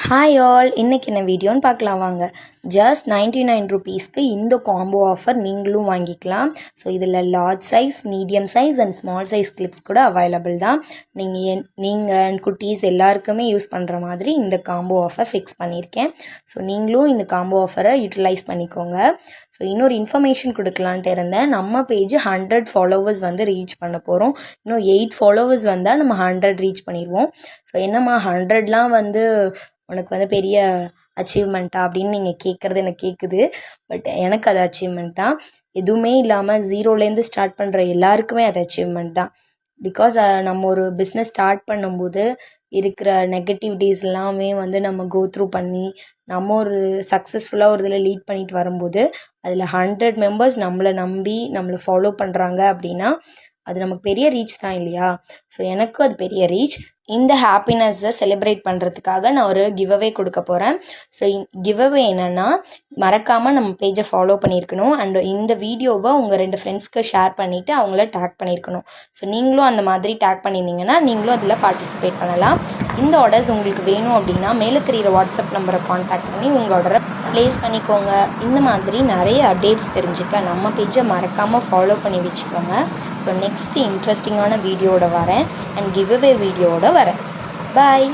Hi all, இன்றைக்கி என்ன வீடியோன்னு பார்க்கலாம் வாங்க. ஜஸ்ட் 99 ருபீஸ்க்கு இந்த காம்போ ஆஃபர் நீங்களும் வாங்கிக்கலாம். ஸோ இதில் large size, medium size and small size clips கூட அவைலபிள் தான். நீங்கள் குட்டீஸ் எல்லாருக்குமே யூஸ் பண்ணுற மாதிரி இந்த காம்போ ஆஃபர் ஃபிக்ஸ் பண்ணியிருக்கேன். ஸோ நீங்களும் இந்த காம்போ ஆஃபரை யூட்டிலைஸ் பண்ணிக்கோங்க. ஸோ இன்னொரு இன்ஃபர்மேஷன் கொடுக்கலான்ட்டு இருந்தேன். நம்ம பேஜ் 100 ஃபாலோவர்ஸ் ரீச் பண்ண போகிறோம். இன்னும் 8 ஃபாலோவர்ஸ் வந்தால் நம்ம 100 ரீச் பண்ணிடுவோம். ஸோ என்னம்மா 100லாம் உனக்கு பெரிய அச்சீவ்மெண்ட்டா அப்படின்னு நீங்கள் கேட்குறது எனக்கு கேட்குது. பட் எனக்கு அது அச்சீவ்மெண்ட் தான். எதுவுமே இல்லாமல் ஜீரோலேருந்து ஸ்டார்ட் பண்ணுற எல்லாருக்குமே அது அச்சீவ்மெண்ட் தான். பிகாஸ் நம்ம ஒரு பிஸ்னஸ் ஸ்டார்ட் பண்ணும்போது இருக்கிற நெகட்டிவிட்டிஸ் எல்லாமே நம்ம கோ த்ரூ பண்ணி நம்ம ஒரு சக்ஸஸ்ஃபுல்லாக ஒரு இதில் லீட் பண்ணிட்டு வரும்போது அதில் 100 மெம்பர்ஸ் நம்மளை நம்பி நம்மளை ஃபாலோ பண்ணுறாங்க அப்படின்னா அது நமக்கு பெரிய ரீச் தான் இல்லையா? ஸோ எனக்கும் அது பெரிய ரீச். இந்த ஹாப்பினஸ்ஸை செலிப்ரேட் பண்ணுறதுக்காக நான் ஒரு கிவ்அவே கொடுக்க போகிறேன். ஸோ கிவ்அவே என்னென்னா, மறக்காமல் நம்ம பேஜை ஃபாலோ பண்ணியிருக்கணும் அண்ட் இந்த வீடியோவை உங்கள் 2 ஃப்ரெண்ட்ஸ்க்கு ஷேர் பண்ணிவிட்டு அவங்கள டேக் பண்ணியிருக்கணும். ஸோ நீங்களும் அந்த மாதிரி டேக் பண்ணியிருந்தீங்கன்னா நீங்களும் அதில் பார்ட்டிசிபேட் பண்ணலாம். இந்த ஆர்டர்ஸ் உங்களுக்கு வேணும் அப்படின்னா மேலே தெரிகிற வாட்ஸ்அப் நம்பரை காண்டாக்ட் பண்ணி உங்கள் ஆர்டரை ப்ளேஸ் பண்ணிக்கோங்க. இந்த மாதிரி நிறைய அப்டேட்ஸ் தெரிஞ்சுக்க நம்ம பேஜை மறக்காமல் ஃபாலோ பண்ணி வச்சுக்கோங்க. ஸோ நெக்ஸ்ட்டு இன்ட்ரெஸ்டிங்கான வீடியோவோட வரேன் அண்ட் கிவ்அவே வீடியோவோட வரேன். பாய்.